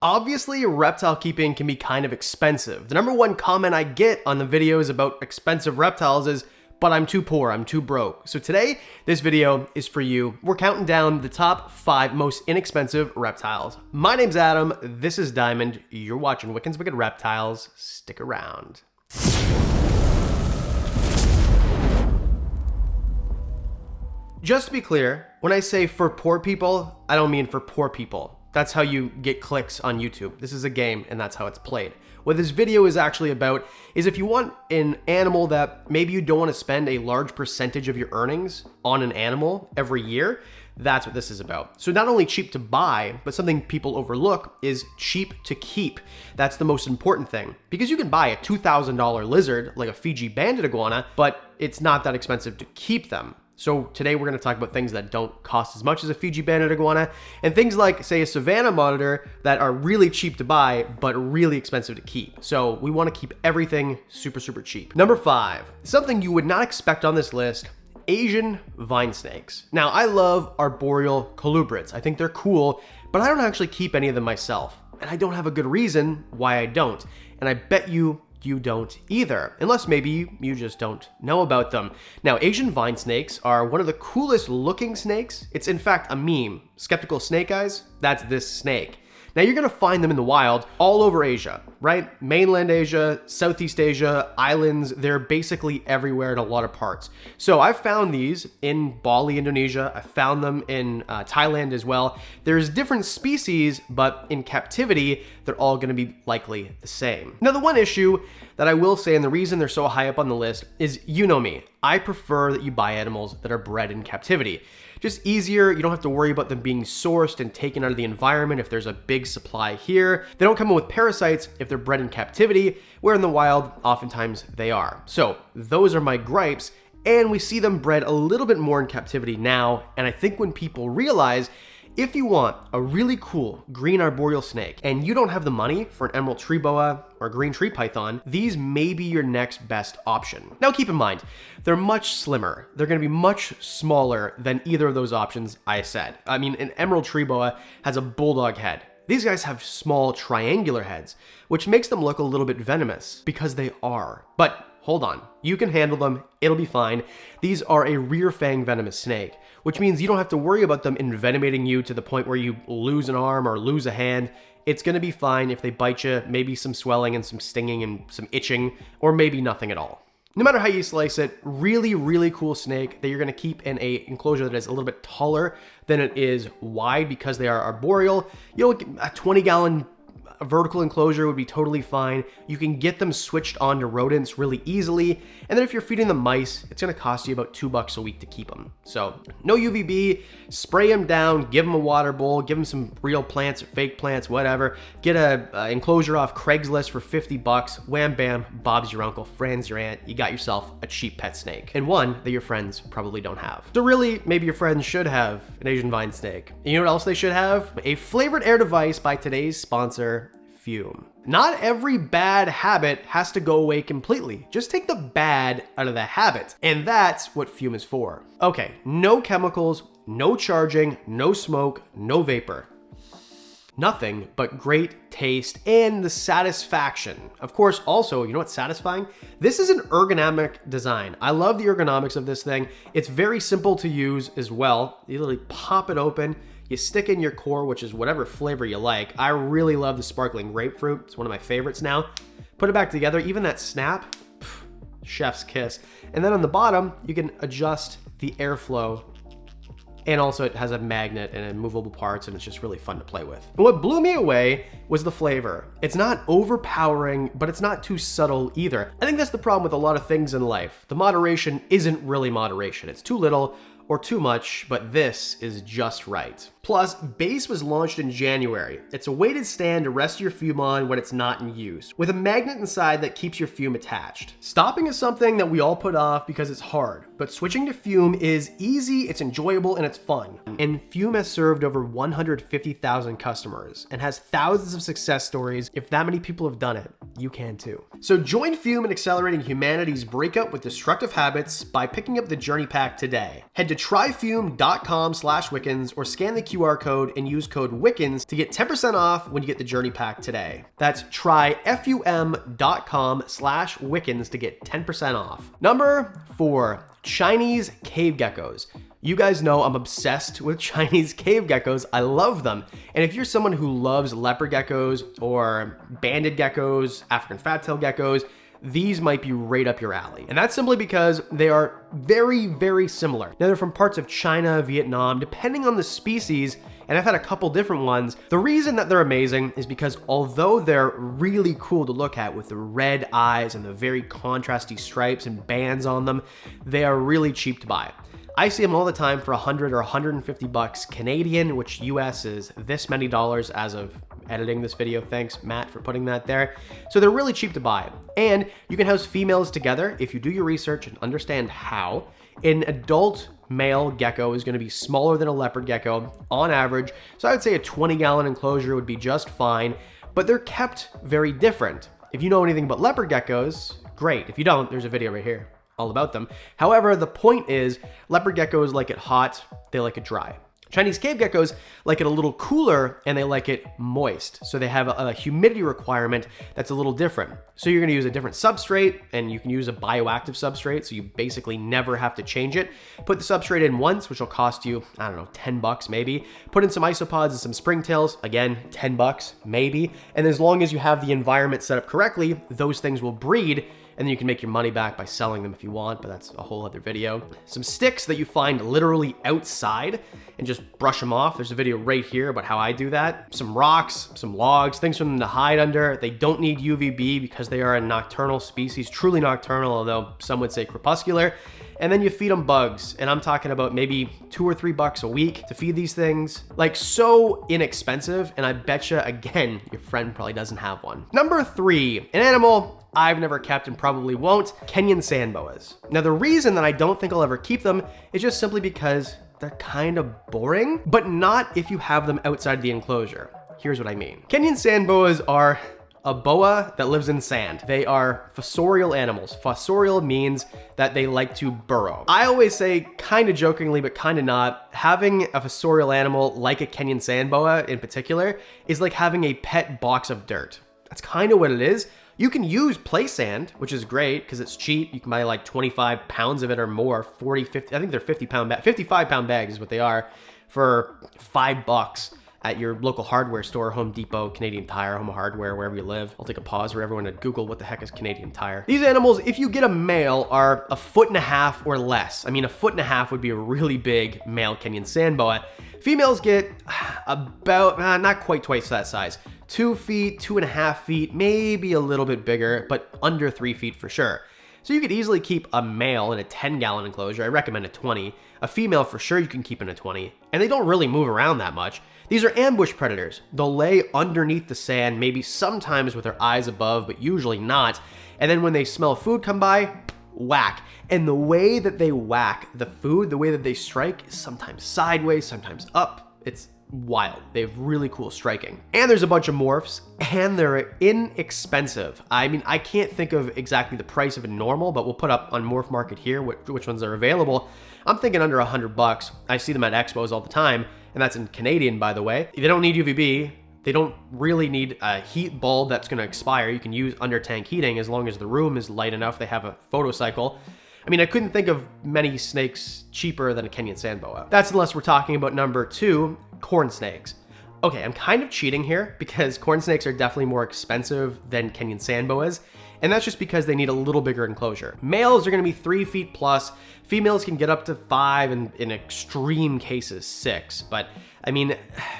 Obviously, reptile keeping can be kind of expensive. The number one comment I get on the videos about expensive reptiles is, but I'm too poor, I'm too broke. So today, this video is for you. We're counting down the top 5 most inexpensive reptiles. My name's Adam, this is Diamond, you're watching Wickens Wicked Reptiles. Stick around. Just to be clear, when I say for poor people, I don't mean for poor people. That's how you get clicks on YouTube. This is a game and that's how it's played. What this video is actually about is if you want an animal that maybe you don't want to spend a large percentage of your earnings on an animal every year, that's what this is about. So not only cheap to buy, but something people overlook is cheap to keep. That's the most important thing. Because you can buy a $2,000 lizard like a Fiji banded iguana, but it's not that expensive to keep them. So today we're going to talk about things that don't cost as much as a Fiji banded iguana and things like, say, a Savannah monitor that are really cheap to buy but really expensive to keep. So we want to keep everything super, super cheap. Number 5, something you would not expect on this list, Asian vine snakes. Now, I love arboreal colubrids. I think they're cool, but I don't actually keep any of them myself. And I don't have a good reason why I don't. And I bet you don't either, unless maybe you just don't know about them. Now, Asian vine snakes are one of the coolest looking snakes. It's in fact a meme. Skeptical snake eyes? That's this snake. Now, you're gonna find them in the wild all over Asia, right? Mainland Asia, Southeast Asia, islands, they're basically everywhere in a lot of parts. So I found these in Bali, Indonesia. I found them in Thailand as well. There's different species, but in captivity, they're all gonna be likely the same. Now, the one issue that I will say, and the reason they're so high up on the list, is you know me. I prefer that you buy animals that are bred in captivity. Just easier, you don't have to worry about them being sourced and taken out of the environment if there's a big supply here. They don't come in with parasites if they're bred in captivity, where in the wild, oftentimes they are. So those are my gripes, and we see them bred a little bit more in captivity now, and I think when people realize if you want a really cool green arboreal snake and you don't have the money for an emerald tree boa or a green tree python, these may be your next best option. Now keep in mind, they're much slimmer. They're gonna be much smaller than either of those options I said. I mean, an emerald tree boa has a bulldog head. These guys have small triangular heads, which makes them look a little bit venomous because they are. But hold on, you can handle them, it'll be fine. These are a rear fang venomous snake, which means you don't have to worry about them envenomating you to the point where you lose an arm or lose a hand. It's gonna be fine if they bite you, maybe some swelling and some stinging and some itching, or maybe nothing at all. No matter how you slice it, really, really cool snake that you're gonna keep in a enclosure that is a little bit taller than it is wide because they are arboreal. You know, a 20-gallon vertical enclosure would be totally fine. You can get them switched on to rodents really easily. And then if you're feeding them mice, it's gonna cost you about $2 a week to keep them. So no UVB, spray them down, give them a water bowl, give them some real plants or fake plants, whatever. Get a enclosure off Craigslist for $50. Wham bam, Bob's your uncle, Fran's your aunt. You got yourself a cheap pet snake, and one that your friends probably don't have. So really, maybe your friends should have an Asian vine snake. And you know what else they should have? A flavored air device by today's sponsor, Fume. Not every bad habit has to go away completely. Just take the bad out of the habit. And that's what Fume is for. Okay, no chemicals, no charging, no smoke, no vapor. Nothing but great taste and the satisfaction. Of course, also, you know what's satisfying? This is an ergonomic design. I love the ergonomics of this thing. It's very simple to use as well. You literally pop it open. You stick in your core, which is whatever flavor you like. I really love the sparkling grapefruit. It's one of my favorites now. Put it back together. Even that snap, chef's kiss. And then on the bottom, you can adjust the airflow. And also it has a magnet and movable parts, and it's just really fun to play with. And what blew me away was the flavor. It's not overpowering, but it's not too subtle either. I think that's the problem with a lot of things in life. The moderation isn't really moderation. It's too little or too much, but this is just right. Plus, Base was launched in January. It's a weighted stand to rest your Fume on when it's not in use, with a magnet inside that keeps your Fume attached. Stopping is something that we all put off because it's hard, but switching to Fume is easy, it's enjoyable, and it's fun. And Fume has served over 150,000 customers and has thousands of success stories. If that many people have done it, you can too. So join Fume in accelerating humanity's breakup with destructive habits by picking up the Journey Pack today. Head to tryfume.com/Wickens or scan the QR code and use code Wickens to get 10% off when you get the Journey Pack today. That's tryfum.com/Wickens to get 10% off. Number 4, Chinese cave geckos. You guys know I'm obsessed with Chinese cave geckos. I love them. And if you're someone who loves leopard geckos or banded geckos, African fat-tailed geckos, these might be right up your alley. And that's simply because they are very, very similar. Now they're from parts of China, Vietnam, depending on the species, and I've had a couple different ones. The reason that they're amazing is because although they're really cool to look at with the red eyes and the very contrasty stripes and bands on them, they are really cheap to buy. I see them all the time for 100 or 150 bucks Canadian, which US is this many dollars as of editing this video. Thanks, Matt, for putting that there. So they're really cheap to buy. And you can house females together if you do your research and understand how. An adult male gecko is going to be smaller than a leopard gecko on average. So I would say a 20-gallon enclosure would be just fine, but they're kept very different. If you know anything about leopard geckos, great. If you don't, there's a video right here all about them. However, the point is leopard geckos like it hot, they like it dry. Chinese cave geckos like it a little cooler and they like it moist. So they have a humidity requirement that's a little different. So you're gonna use a different substrate and you can use a bioactive substrate. So you basically never have to change it. Put the substrate in once, which will cost you, I don't know, 10 bucks maybe. Put in some isopods and some springtails, again, 10 bucks maybe. And as long as you have the environment set up correctly, those things will breed, and then you can make your money back by selling them if you want, but that's a whole other video. Some sticks that you find literally outside and just brush them off. There's a video right here about how I do that. Some rocks, some logs, things for them to hide under. They don't need UVB because they are a nocturnal species, truly nocturnal, although some would say crepuscular. And then you feed them bugs, and I'm talking about maybe $2 or $3 a week to feed these things. Like, so inexpensive, and I betcha, again, your friend probably doesn't have one. Number 3, an animal I've never kept and probably won't, Kenyan Sandboas. Now, the reason that I don't think I'll ever keep them is just simply because they're kind of boring, but not if you have them outside the enclosure. Here's what I mean. Kenyan Sandboas are a boa that lives in sand. They are fossorial animals. Fossorial means that they like to burrow. I always say, kind of jokingly, but kind of not, having a fossorial animal like a Kenyan Sandboa in particular is like having a pet box of dirt. That's kind of what it is. You can use play sand, which is great because it's cheap. You can buy like 25 pounds of it or more, 40, 50, I think they're 55-pound bags is what they are, for $5 at your local hardware store, Home Depot, Canadian Tire, Home Hardware, wherever you live. I'll take a pause for everyone to Google what the heck is Canadian Tire. These animals, if you get a male, are 1.5 feet or less. I mean, 1.5 feet would be a really big male Kenyan Sandboa. Females get about, not quite twice that size. 2 feet, 2.5 feet, maybe a little bit bigger, but under 3 feet for sure. So you could easily keep a male in a 10-gallon enclosure. I recommend a 20. A female for sure you can keep in a 20. And they don't really move around that much. These are ambush predators. They'll lay underneath the sand, maybe sometimes with their eyes above, but usually not. And then when they smell food come by, whack. And the way that they whack the food, the way that they strike is sometimes sideways, sometimes up. It's wild. They have really cool striking. And there's a bunch of morphs, and they're inexpensive. I mean, I can't think of exactly the price of a normal, but we'll put up on Morph Market here which ones are available. I'm thinking under $100. I see them at expos all the time, and that's in Canadian, by the way. They don't need UVB. They don't really need a heat bulb that's gonna expire. You can use under tank heating as long as the room is light enough. They have a photocycle. I mean, I couldn't think of many snakes cheaper than a Kenyan Sandboa. That's unless we're talking about number 2, corn snakes. Okay, I'm kind of cheating here because corn snakes are definitely more expensive than Kenyan Sandboas, and that's just because they need a little bigger enclosure. Males are gonna be 3 feet plus. Females can get up to 5 and in extreme cases 6. But I mean,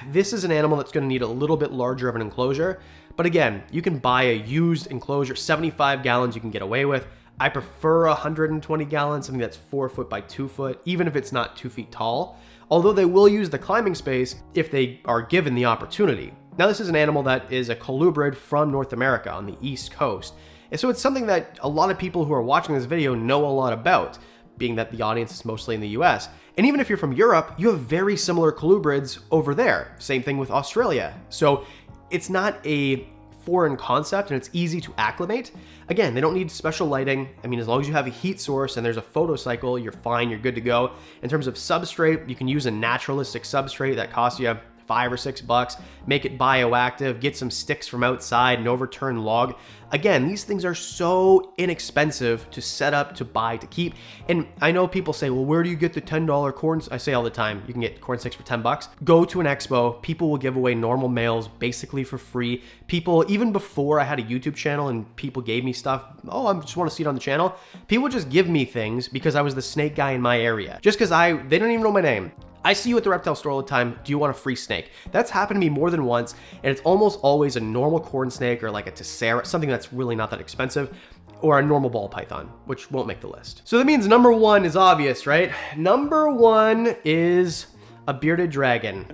this is an animal that's gonna need a little bit larger of an enclosure. But again, you can buy a used enclosure, 75 gallons you can get away with. I prefer 120 gallons, something that's 4 foot by 2 foot, even if it's not 2 feet tall. Although they will use the climbing space if they are given the opportunity. Now, this is an animal that is a colubrid from North America on the East Coast. And so it's something that a lot of people who are watching this video know a lot about, being that the audience is mostly in the US. And even if you're from Europe, you have very similar colubrids over there. Same thing with Australia. So it's not a foreign concept and it's easy to acclimate. Again, they don't need special lighting. I mean, as long as you have a heat source and there's a photocycle, you're fine, you're good to go. In terms of substrate, you can use a naturalistic substrate that costs you $5 or $6, make it bioactive, get some sticks from outside, an overturned log. Again, these things are so inexpensive to set up, to buy, to keep. And I know people say, well, where do you get the $10 corn? I say all the time, you can get corn sticks for $10. Go to an expo, people will give away normal males basically for free. People, even before I had a YouTube channel and people gave me stuff, oh, I just want to see it on the channel. People just give me things because I was the snake guy in my area. Just because they don't even know my name. I see you at the reptile store all the time. Do you want a free snake? That's happened to me more than once, and it's almost always a normal corn snake or like a tessera, something that's really not that expensive, or a normal ball python, which won't make the list. So that means number one is obvious, right? Number one is a bearded dragon.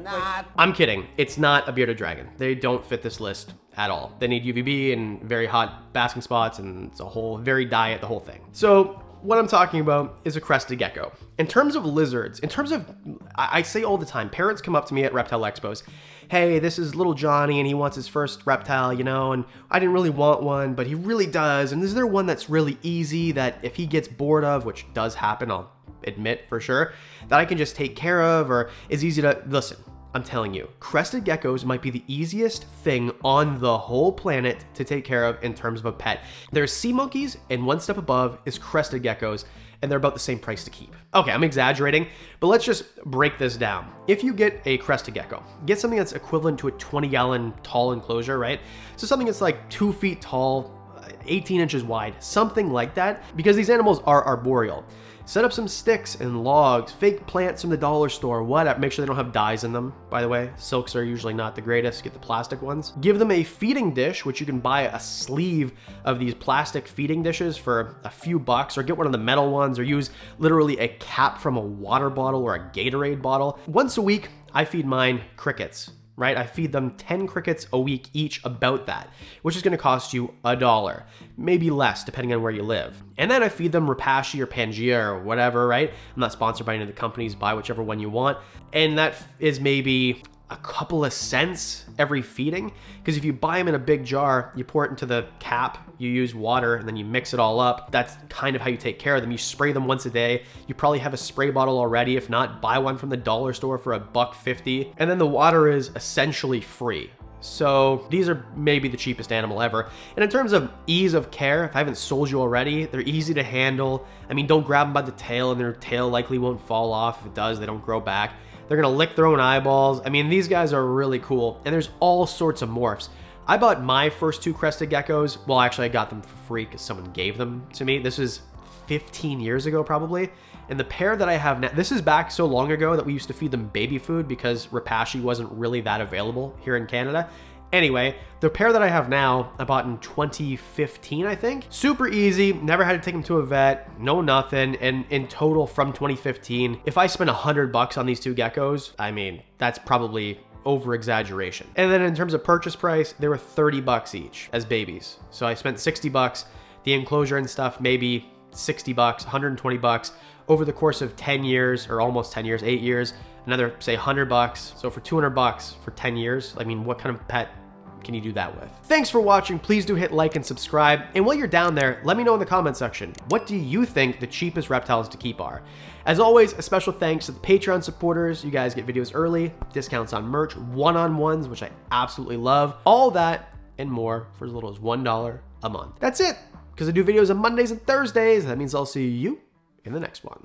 I'm kidding. It's not a bearded dragon. They don't fit this list at all. They need UVB and very hot basking spots, and it's a whole very diet, the whole thing. So what I'm talking about is a crested gecko. In terms of lizards, I say all the time, parents come up to me at reptile expos, hey, this is little Johnny and he wants his first reptile, you know, and I didn't really want one, but he really does. And is there one that's really easy that if he gets bored of, which does happen, I'll admit for sure, that I can just take care of, or is easy to, listen, I'm telling you, crested geckos might be the easiest thing on the whole planet to take care of in terms of a pet. There's sea monkeys, and one step above is crested geckos, and they're about the same price to keep. Okay, I'm exaggerating, but let's just break this down. If you get a crested gecko, get something that's equivalent to a 20-gallon tall enclosure, right? So something that's like 2 feet tall, 18 inches wide, something like that, because these animals are arboreal. Set up some sticks and logs, fake plants from the dollar store, whatever. Make sure they don't have dyes in them, by the way. Silks are usually not the greatest. Get the plastic ones. Give them a feeding dish, which you can buy a sleeve of these plastic feeding dishes for a few bucks, or get one of the metal ones, or use literally a cap from a water bottle or a Gatorade bottle. Once a week, I feed mine crickets. Right? I feed them 10 crickets a week each, about that, which is going to cost you $1, maybe less depending on where you live. And then I feed them Repashy or Pangea or whatever, right? I'm not sponsored by any of the companies, buy whichever one you want. And that is maybe a couple of cents every feeding, because if you buy them in a big jar, you pour it into the cap, you use water, and then you mix it all up. That's kind of how you take care of them. You spray them once a day. You probably have a spray bottle already. If not, buy one from the dollar store for $1.50. And then the water is essentially free. So these are maybe the cheapest animal ever. And in terms of ease of care, if I haven't sold you already, they're easy to handle. I mean, don't grab them by the tail, and their tail likely won't fall off. If it does, they don't grow back. They're gonna lick their own eyeballs. I mean, these guys are really cool, and there's all sorts of morphs. I bought my first 2 crested geckos. Well, actually, I got them for free because someone gave them to me. This was 15 years ago, probably. And the pair that I have now, this is back so long ago that we used to feed them baby food because Repashy wasn't really that available here in Canada. Anyway, the pair that I have now, I bought in 2015, I think. Super easy, never had to take them to a vet, no nothing. And in total from 2015, if I spent $100 on these 2 geckos, I mean, that's probably over exaggeration. And then in terms of purchase price, they were $30 each as babies. So I spent $60, the enclosure and stuff, maybe $60, $120 over the course of 10 years, or almost 10 years, 8 years, another say $100. So for $200 for 10 years, I mean, what kind of pet can you do that with? Thanks for watching. Please do hit like and subscribe. And while you're down there, let me know in the comment section, what do you think the cheapest reptiles to keep are? As always, a special thanks to the Patreon supporters. You guys get videos early, discounts on merch, one-on-ones, which I absolutely love. All that and more for as little as $1 a month. That's it, because I do videos on Mondays and Thursdays. That means I'll see you in the next one.